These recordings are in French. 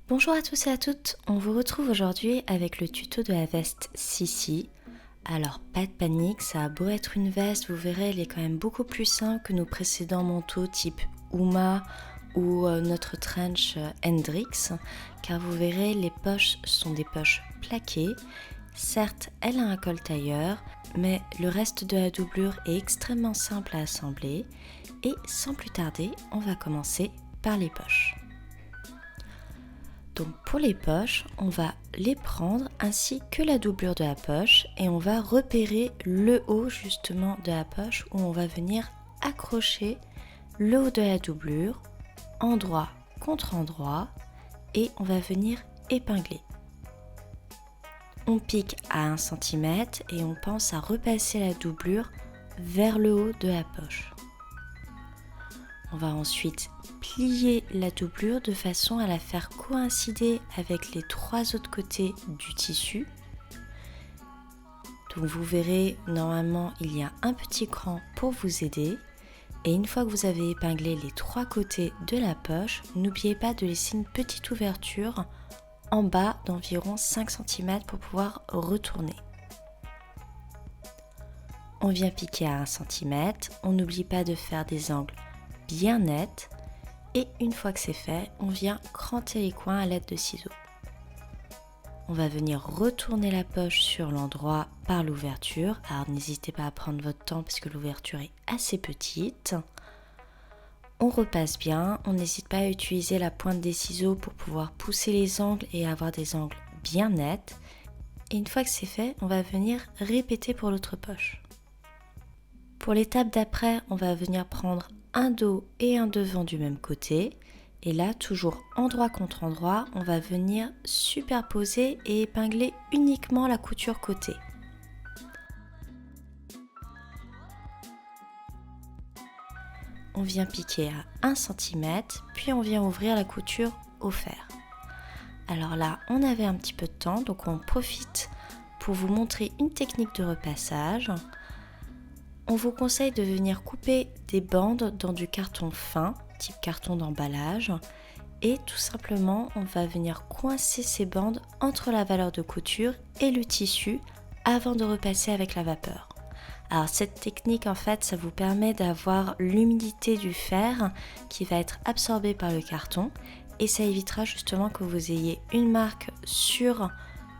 Bonjour à tous et à toutes, on vous retrouve aujourd'hui avec le tuto de la veste Sissi. Alors pas de panique, ça a beau être une veste, vous verrez elle est quand même beaucoup plus simple que nos précédents manteaux type Uma ou notre trench Hendrix, car vous verrez les poches sont des poches plaquées. Certes elle a un col tailleur, mais le reste de la doublure est extrêmement simple à assembler et sans plus tarder on va commencer par les poches. Donc pour les poches, on va les prendre ainsi que la doublure de la poche et on va repérer le haut justement de la poche où on va venir accrocher le haut de la doublure, endroit contre endroit, et on va venir épingler. On pique à 1 cm et on pense à repasser la doublure vers le haut de la poche. On va ensuite plier la doublure de façon à la faire coïncider avec les 3 autres côtés du tissu. Donc vous verrez, normalement il y a un petit cran pour vous aider. Et une fois que vous avez épinglé les 3 côtés de la poche, n'oubliez pas de laisser une petite ouverture en bas d'environ 5 cm pour pouvoir retourner. On vient piquer à 1 cm, on n'oublie pas de faire des angles bien nets. Et une fois que c'est fait, on vient cranter les coins à l'aide de ciseaux. On va venir retourner la poche sur l'endroit par l'ouverture. Alors n'hésitez pas à prendre votre temps parce que l'ouverture est assez petite. On repasse bien, on n'hésite pas à utiliser la pointe des ciseaux pour pouvoir pousser les angles et avoir des angles bien nets. Et une fois que c'est fait, on va venir répéter pour l'autre poche. Pour l'étape d'après, on va venir prendre un dos et un devant du même côté. Et là, toujours endroit contre endroit, on va venir superposer et épingler uniquement la couture côté. On vient piquer à 1 cm, puis on vient ouvrir la couture au fer. Alors là, on avait un petit peu de temps, donc on profite pour vous montrer une technique de repassage. On vous conseille de venir couper des bandes dans du carton fin, type carton d'emballage, et tout simplement on va venir coincer ces bandes entre la valeur de couture et le tissu avant de repasser avec la vapeur. Alors cette technique en fait ça vous permet d'avoir l'humidité du fer qui va être absorbée par le carton et ça évitera justement que vous ayez une marque sur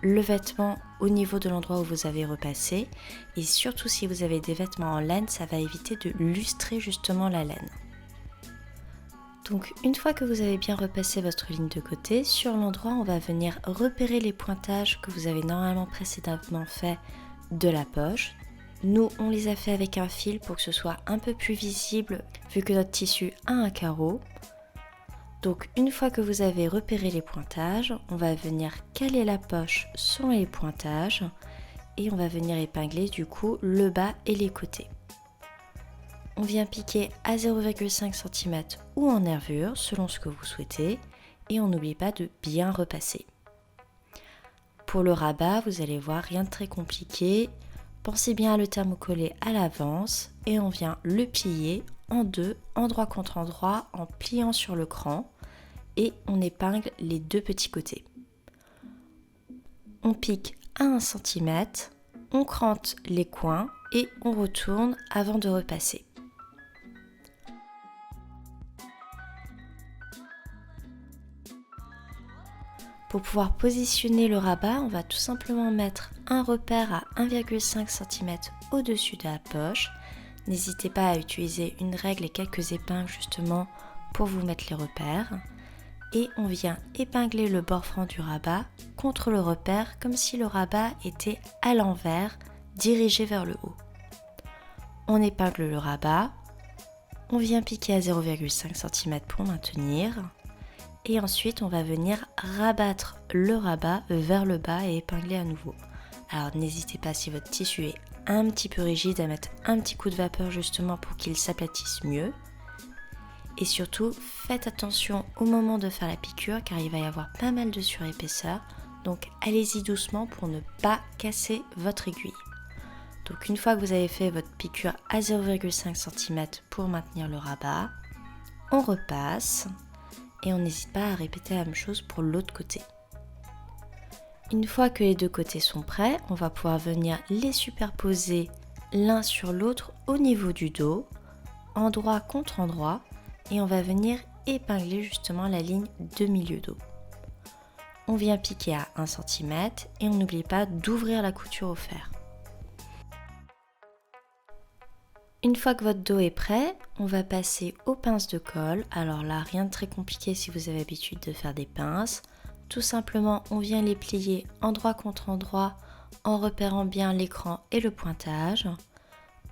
le vêtement au niveau de l'endroit où vous avez repassé et surtout si vous avez des vêtements en laine, ça va éviter de lustrer justement la laine. Donc une fois que vous avez bien repassé votre ligne de côté, sur l'endroit on va venir repérer les pointages que vous avez normalement précédemment fait de la poche. Nous on les a fait avec un fil pour que ce soit un peu plus visible vu que notre tissu a un carreau. Donc une fois que vous avez repéré les pointages, on va venir caler la poche sur les pointages et on va venir épingler du coup le bas et les côtés. On vient piquer à 0,5 cm ou en nervure selon ce que vous souhaitez et on n'oublie pas de bien repasser. Pour le rabat, vous allez voir rien de très compliqué. Pensez bien à le thermocoller à l'avance et on vient le plier en deux, endroit contre endroit, en pliant sur le cran et on épingle les 2 petits côtés. On pique à 1 cm, on crante les coins et on retourne avant de repasser. Pour pouvoir positionner le rabat, on va tout simplement mettre un repère à 1,5 cm au-dessus de la poche. N'hésitez pas à utiliser une règle et quelques épingles justement pour vous mettre les repères. Et on vient épingler le bord franc du rabat contre le repère comme si le rabat était à l'envers, dirigé vers le haut. On épingle le rabat, on vient piquer à 0,5 cm pour maintenir. Et ensuite on va venir rabattre le rabat vers le bas et épingler à nouveau. Alors n'hésitez pas si votre tissu est un petit peu rigide à mettre un petit coup de vapeur justement pour qu'il s'aplatisse mieux. Et surtout faites attention au moment de faire la piqûre car il va y avoir pas mal de surépaisseur. Donc allez-y doucement pour ne pas casser votre aiguille. Donc une fois que vous avez fait votre piqûre à 0,5 cm pour maintenir le rabat, on repasse. et on n'hésite pas à répéter la même chose pour l'autre côté. Une fois que les deux côtés sont prêts, on va pouvoir venir les superposer l'un sur l'autre au niveau du dos, endroit contre endroit, et on va venir épingler justement la ligne de milieu dos. On vient piquer à 1 cm et on n'oublie pas d'ouvrir la couture au fer. Une fois que votre dos est prêt, on va passer aux pinces de colle. Alors là, rien de très compliqué si vous avez l'habitude de faire des pinces. Tout simplement, on vient les plier endroit contre endroit en repérant bien l'écran et le pointage.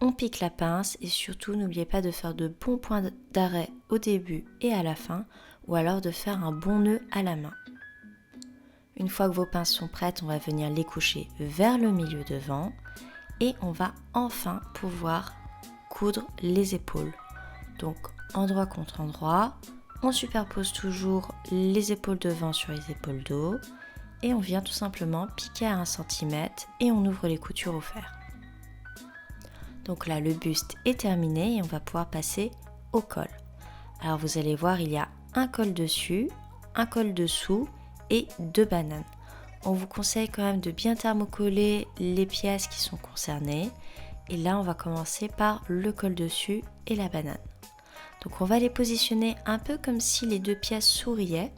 On pique la pince et surtout n'oubliez pas de faire de bons points d'arrêt au début et à la fin ou alors de faire un bon nœud à la main. Une fois que vos pinces sont prêtes, on va venir les coucher vers le milieu devant et on va enfin pouvoir coudre les épaules. Donc endroit contre endroit, on superpose toujours les épaules devant sur les épaules dos et on vient tout simplement piquer à 1 cm et on ouvre les coutures au fer. Donc là le buste est terminé et on va pouvoir passer au col. Alors vous allez voir, il y a un col dessus, un col dessous et 2 bananes. On vous conseille quand même de bien thermocoller les pièces qui sont concernées. Et là, on va commencer par le col dessus et la banane. Donc on va les positionner un peu comme si les deux pièces souriaient,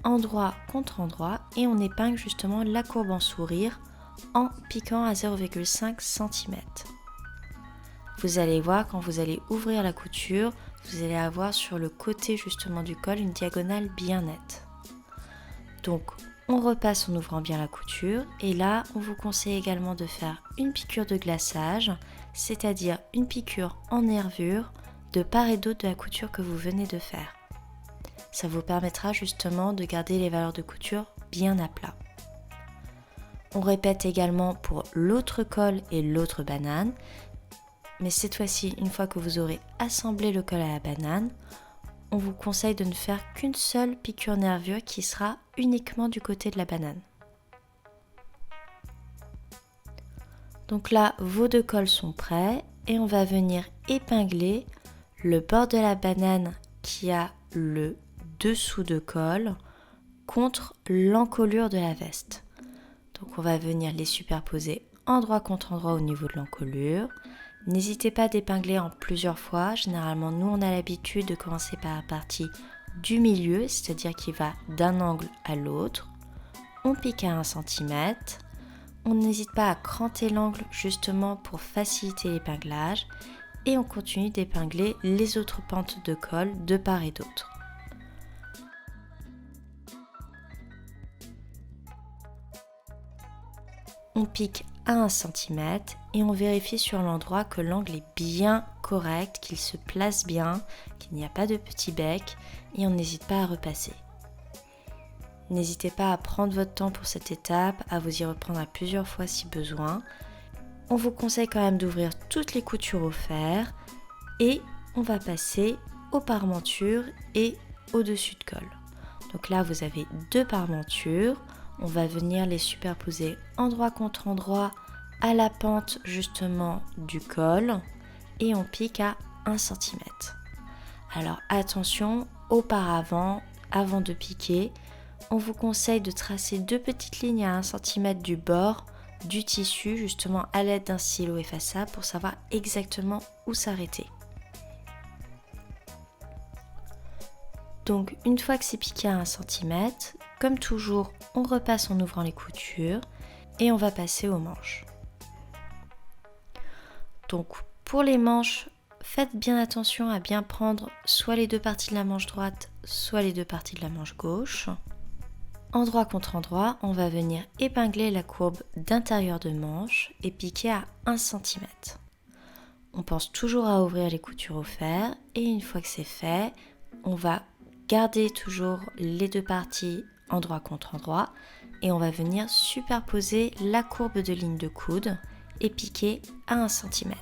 endroit contre endroit, et on épingle justement la courbe en sourire en piquant à 0,5 cm. Vous allez voir, quand vous allez ouvrir la couture, vous allez avoir sur le côté justement du col une diagonale bien nette. Donc on repasse en ouvrant bien la couture et là on vous conseille également de faire une piqûre de glaçage, c'est-à-dire une piqûre en nervure de part et d'autre de la couture que vous venez de faire. Ça vous permettra justement de garder les valeurs de couture bien à plat. On répète également pour l'autre col et l'autre banane, mais cette fois-ci, une fois que vous aurez assemblé le col à la banane, on vous conseille de ne faire qu'une seule piqûre nervure qui sera uniquement du côté de la banane. Donc là, vos deux cols sont prêts et on va venir épingler le bord de la banane qui a le dessous de col contre l'encolure de la veste. Donc on va venir les superposer endroit contre endroit au niveau de l'encolure. N'hésitez pas d'épingler en plusieurs fois. Généralement, nous, on a l'habitude de commencer par la partie du milieu, c'est-à-dire qui va d'un angle à l'autre. On pique à 1 cm. On n'hésite pas à cranter l'angle justement pour faciliter l'épinglage. Et on continue d'épingler les autres pentes de colle de part et d'autre. On pique à 1 cm et on vérifie sur l'endroit que l'angle est bien correct, qu'il se place bien, qu'il n'y a pas de petit bec et on n'hésite pas à repasser. N'hésitez pas à prendre votre temps pour cette étape, à vous y reprendre à plusieurs fois si besoin. On vous conseille quand même d'ouvrir toutes les coutures au fer et on va passer aux parmentures et au-dessus de colle. Donc là vous avez 2 parmentures. On va venir les superposer endroit contre endroit à la pente justement du col et on pique à 1 cm. Alors attention, auparavant, avant de piquer, on vous conseille de tracer 2 petites lignes à 1 cm du bord du tissu justement à l'aide d'un stylo effaçable pour savoir exactement où s'arrêter. Donc une fois que c'est piqué à 1 cm, comme toujours, on repasse en ouvrant les coutures et on va passer aux manches. Donc pour les manches, faites bien attention à bien prendre soit les 2 parties de la manche droite, soit les 2 parties de la manche gauche. Endroit contre endroit, on va venir épingler la courbe d'intérieur de manche et piquer à 1 cm. On pense toujours à ouvrir les coutures au fer et une fois que c'est fait, on va garder toujours les 2 parties endroit contre endroit et on va venir superposer la courbe de ligne de coude et piquer à 1 cm.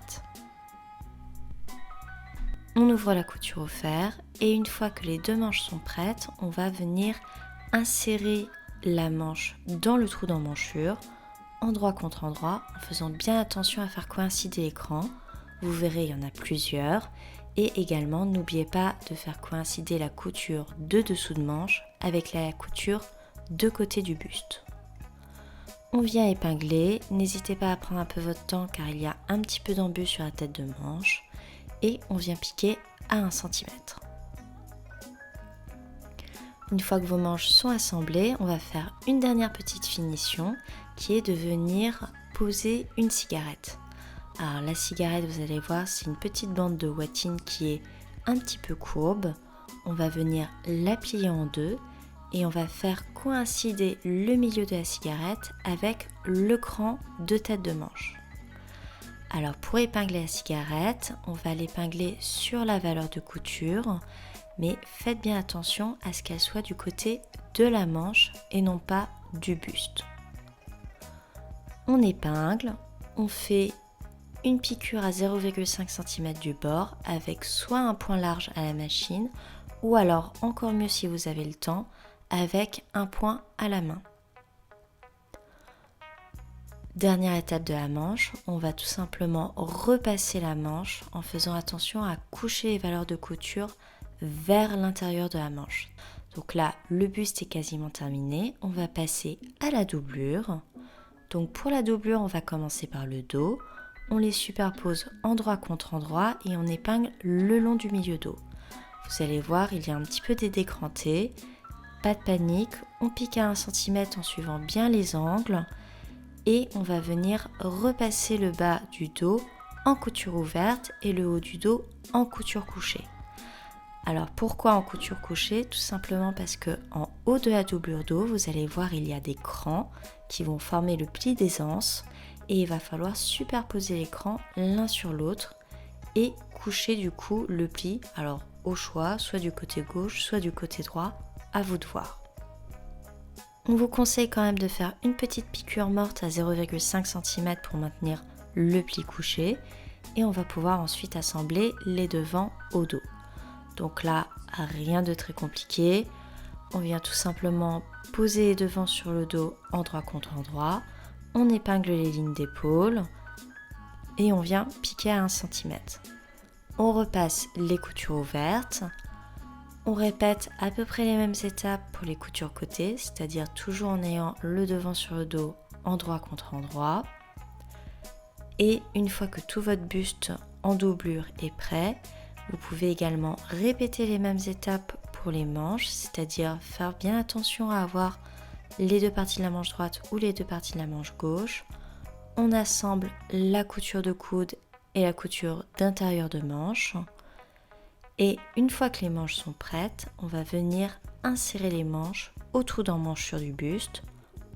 On ouvre la couture au fer et une fois que les 2 manches sont prêtes, on va venir insérer la manche dans le trou d'emmanchure, endroit contre endroit, en faisant bien attention à faire coïncider l'écran. Vous verrez, il y en a plusieurs Et également, n'oubliez pas de faire coïncider la couture de dessous de manche avec la couture de côté du buste. On vient épingler, n'hésitez pas à prendre un peu votre temps car il y a un petit peu d'embut sur la tête de manche et on vient piquer à 1 cm. Une fois que vos manches sont assemblées, on va faire une dernière petite finition qui est de venir poser une cigarette. Alors la cigarette, vous allez voir, c'est une petite bande de watine qui est un petit peu courbe. On va venir la plier en deux et on va faire coïncider le milieu de la cigarette avec le cran de tête de manche. Alors pour épingler la cigarette, on va l'épingler sur la valeur de couture, mais faites bien attention à ce qu'elle soit du côté de la manche et non pas du buste. On épingle, on fait une piqûre à 0,5 cm du bord avec soit un point large à la machine ou alors encore mieux si vous avez le temps avec un point à la main. Dernière étape de la manche, on va tout simplement repasser la manche en faisant attention à coucher les valeurs de couture vers l'intérieur de la manche. Donc là, le buste est quasiment terminé, on va passer à la doublure. Donc pour la doublure, on va commencer par le dos, on les superpose endroit contre endroit et on épingle le long du milieu dos. Vous allez voir, il y a un petit peu des décrantés. Pas de panique, on pique à 1 cm en suivant bien les angles et on va venir repasser le bas du dos en couture ouverte et le haut du dos en couture couchée. Alors pourquoi en couture couchée? Tout simplement parce que en haut de la doublure dos, vous allez voir il y a des crans qui vont former le pli d'aisance et il va falloir superposer les crans l'un sur l'autre et coucher du coup le pli, alors au choix, soit du côté gauche, soit du côté droit. À vous de voir. On vous conseille quand même de faire une petite piqûre morte à 0,5 cm pour maintenir le pli couché et on va pouvoir ensuite assembler les devants au dos. Donc là, rien de très compliqué. On vient tout simplement poser les devants sur le dos endroit contre endroit. On épingle les lignes d'épaule et on vient piquer à 1 cm. On repasse les coutures ouvertes. On répète à peu près les mêmes étapes pour les coutures côté, c'est-à-dire toujours en ayant le devant sur le dos, endroit contre endroit. Et une fois que tout votre buste en doublure est prêt, vous pouvez également répéter les mêmes étapes pour les manches, c'est-à-dire faire bien attention à avoir les deux parties de la manche droite ou les deux parties de la manche gauche. On assemble la couture de coude et la couture d'intérieur de manche. Et une fois que les manches sont prêtes, on va venir insérer les manches au trou d'emmanchure du buste,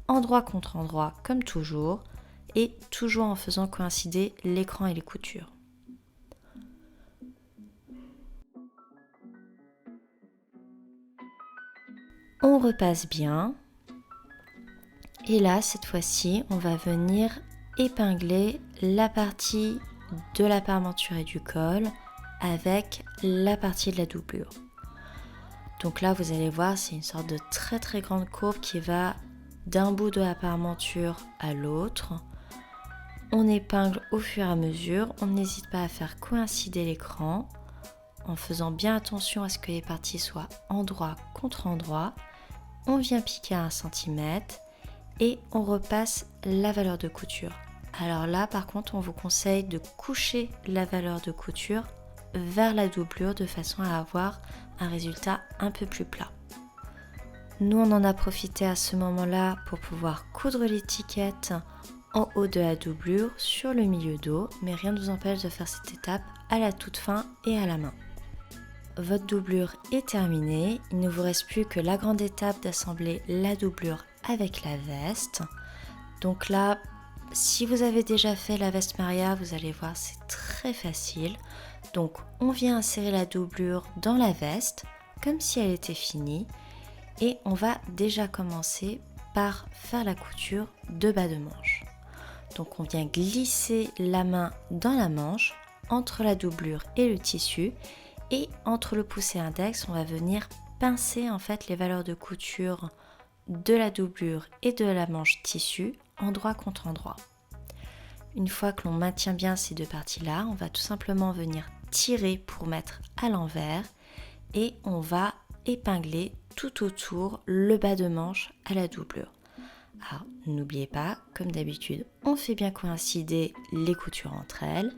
endroit contre endroit comme toujours, et toujours en faisant coïncider l'écran et les coutures. On repasse bien, et là cette fois-ci on va venir épingler la partie de la parmenture et du col avec la partie de la doublure. Donc là vous allez voir, c'est une sorte de très très grande courbe qui va d'un bout de la parmenture à l'autre. On épingle au fur et à mesure, on n'hésite pas à faire coïncider l'écran en faisant bien attention à ce que les parties soient endroit contre endroit. On vient piquer à 1 cm et on repasse la valeur de couture. Alors là par contre on vous conseille de coucher la valeur de couture vers la doublure de façon à avoir un résultat un peu plus plat. Nous on en a profité à ce moment-là pour pouvoir coudre l'étiquette en haut de la doublure sur le milieu dos, mais rien ne vous empêche de faire cette étape à la toute fin et à la main. Votre doublure est terminée, il ne vous reste plus que la grande étape d'assembler la doublure avec la veste. Donc là, si vous avez déjà fait la veste Maria, vous allez voir c'est très facile. Donc on vient insérer la doublure dans la veste comme si elle était finie et on va déjà commencer par faire la couture de bas de manche. Donc on vient glisser la main dans la manche entre la doublure et le tissu et entre le pouce et l'index on va venir pincer en fait les valeurs de couture de la doublure et de la manche tissu endroit contre endroit. Une fois que l'on maintient bien ces deux parties là, on va tout simplement venir tirer pour mettre à l'envers et on va épingler tout autour le bas de manche à la doublure. Alors n'oubliez pas, comme d'habitude, on fait bien coïncider les coutures entre elles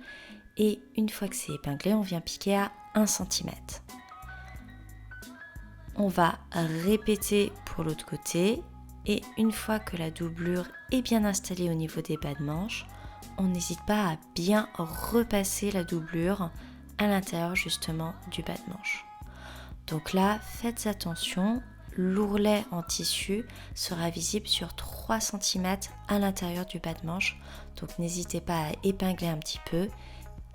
et une fois que c'est épinglé, on vient piquer à 1 cm. On va répéter pour l'autre côté et une fois que la doublure est bien installée au niveau des bas de manche, on n'hésite pas à bien repasser la doublure à l'intérieur justement du bas de manche. Donc là, faites attention, l'ourlet en tissu sera visible sur 3 cm à l'intérieur du bas de manche, donc n'hésitez pas à épingler un petit peu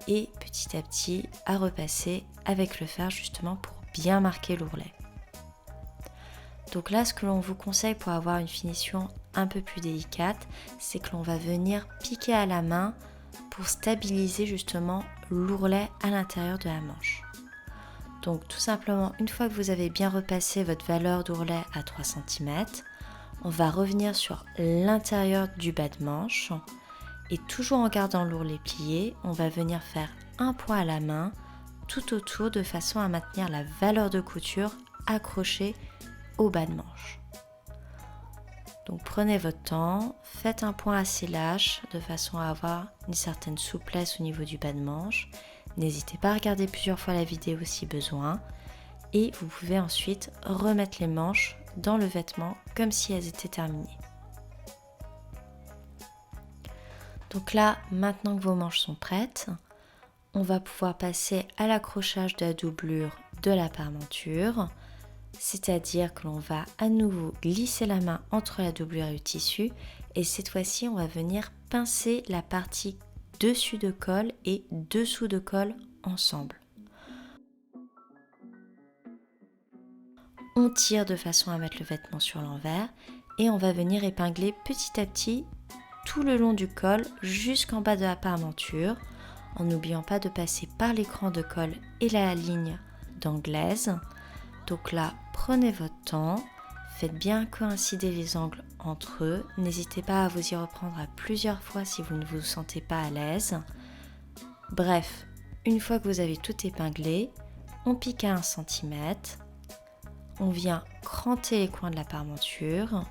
et petit à petit à repasser avec le fer justement pour bien marquer l'ourlet. Donc là, ce que l'on vous conseille pour avoir une finition un peu plus délicate, c'est que l'on va venir piquer à la main pour stabiliser justement l'ourlet à l'intérieur de la manche. Donc tout simplement, une fois que vous avez bien repassé votre valeur d'ourlet à 3 cm, on va revenir sur l'intérieur du bas de manche et toujours en gardant l'ourlet plié, on va venir faire un point à la main tout autour de façon à maintenir la valeur de couture accrochée au bas de manche. Donc prenez votre temps, faites un point assez lâche de façon à avoir une certaine souplesse au niveau du bas de manche. N'hésitez pas à regarder plusieurs fois la vidéo si besoin et vous pouvez ensuite remettre les manches dans le vêtement comme si elles étaient terminées. Donc là, maintenant que vos manches sont prêtes, on va pouvoir passer à l'accrochage de la doublure de la parmenture. C'est-à-dire que l'on va à nouveau glisser la main entre la doublure et le tissu et cette fois-ci on va venir pincer la partie dessus de colle et dessous de colle ensemble. On tire de façon à mettre le vêtement sur l'envers et on va venir épingler petit à petit tout le long du col jusqu'en bas de la parmenture en n'oubliant pas de passer par l'écran de colle et la ligne d'anglaise. Donc là, prenez votre temps, faites bien coïncider les angles entre eux, n'hésitez pas à vous y reprendre à plusieurs fois si vous ne vous sentez pas à l'aise. Bref, une fois que vous avez tout épinglé, on pique à 1 cm, on vient cranter les coins de la parmenture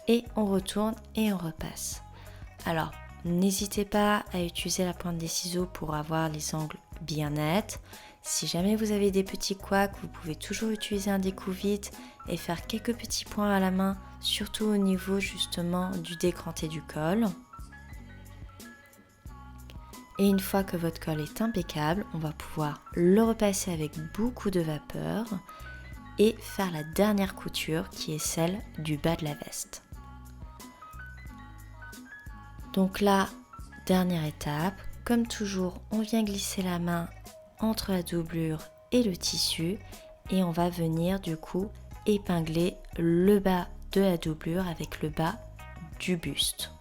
et on retourne et on repasse. Alors, n'hésitez pas à utiliser la pointe des ciseaux pour avoir les angles bien nets. Si jamais vous avez des petits couacs, vous pouvez toujours utiliser un découpe-vite et faire quelques petits points à la main, surtout au niveau justement du décranté du col. Et une fois que votre col est impeccable, on va pouvoir le repasser avec beaucoup de vapeur et faire la dernière couture qui est celle du bas de la veste. Donc là, dernière étape, comme toujours, on vient glisser la main entre la doublure et le tissu et on va venir du coup épingler le bas de la doublure avec le bas du buste.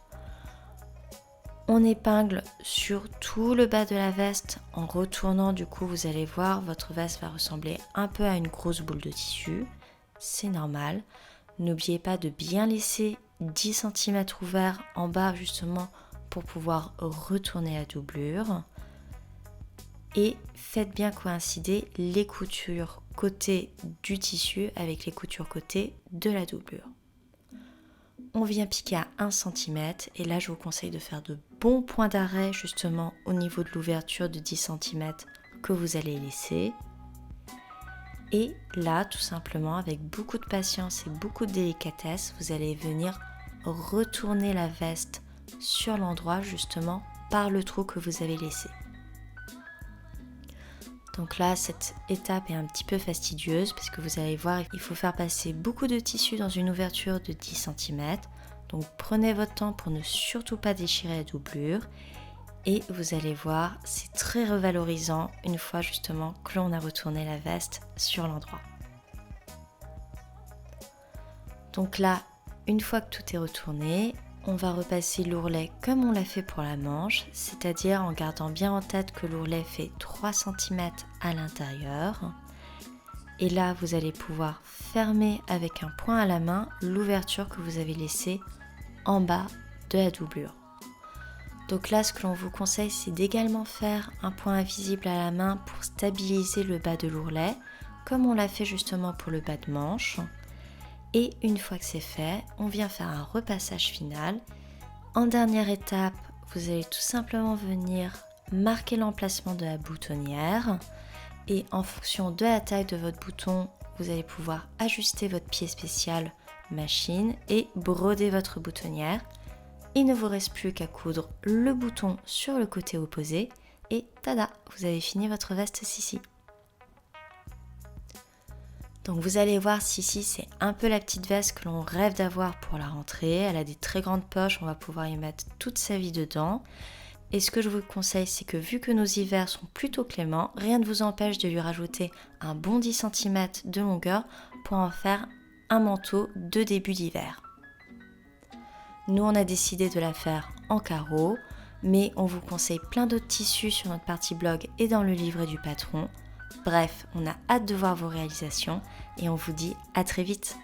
On épingle sur tout le bas de la veste en retournant, du coup vous allez voir votre veste va ressembler un peu à une grosse boule de tissu, c'est normal. N'oubliez pas de bien laisser 10 cm ouverts en bas justement pour pouvoir retourner la doublure. Et faites bien coïncider les coutures côté du tissu avec les coutures côté de la doublure. On vient piquer à 1 cm et là je vous conseille de faire de bons points d'arrêt justement au niveau de l'ouverture de 10 cm que vous allez laisser. Et là tout simplement avec beaucoup de patience et beaucoup de délicatesse, vous allez venir retourner la veste sur l'endroit justement par le trou que vous avez laissé. Donc là, cette étape est un petit peu fastidieuse parce que vous allez voir, il faut faire passer beaucoup de tissu dans une ouverture de 10 cm. Donc prenez votre temps pour ne surtout pas déchirer la doublure. Et vous allez voir, c'est très revalorisant une fois justement que l'on a retourné la veste sur l'endroit. Donc là, une fois que tout est retourné, on va repasser l'ourlet comme on l'a fait pour la manche, c'est-à-dire en gardant bien en tête que l'ourlet fait 3 cm à l'intérieur. Et là, vous allez pouvoir fermer avec un point à la main l'ouverture que vous avez laissée en bas de la doublure. Donc là, ce que l'on vous conseille, c'est d'également faire un point invisible à la main pour stabiliser le bas de l'ourlet, comme on l'a fait justement pour le bas de manche. Et une fois que c'est fait, on vient faire un repassage final. En dernière étape, vous allez tout simplement venir marquer l'emplacement de la boutonnière. Et en fonction de la taille de votre bouton, vous allez pouvoir ajuster votre pied spécial machine et broder votre boutonnière. Il ne vous reste plus qu'à coudre le bouton sur le côté opposé et tada, vous avez fini votre veste Sissi. Donc vous allez voir, Sissi, c'est un peu la petite veste que l'on rêve d'avoir pour la rentrée. Elle a des très grandes poches, on va pouvoir y mettre toute sa vie dedans. Et ce que je vous conseille, c'est que vu que nos hivers sont plutôt cléments, rien ne vous empêche de lui rajouter un bon 10 cm de longueur pour en faire un manteau de début d'hiver. Nous, on a décidé de la faire en carreau, mais on vous conseille plein d'autres tissus sur notre partie blog et dans le livret du patron. Bref, on a hâte de voir vos réalisations et on vous dit à très vite.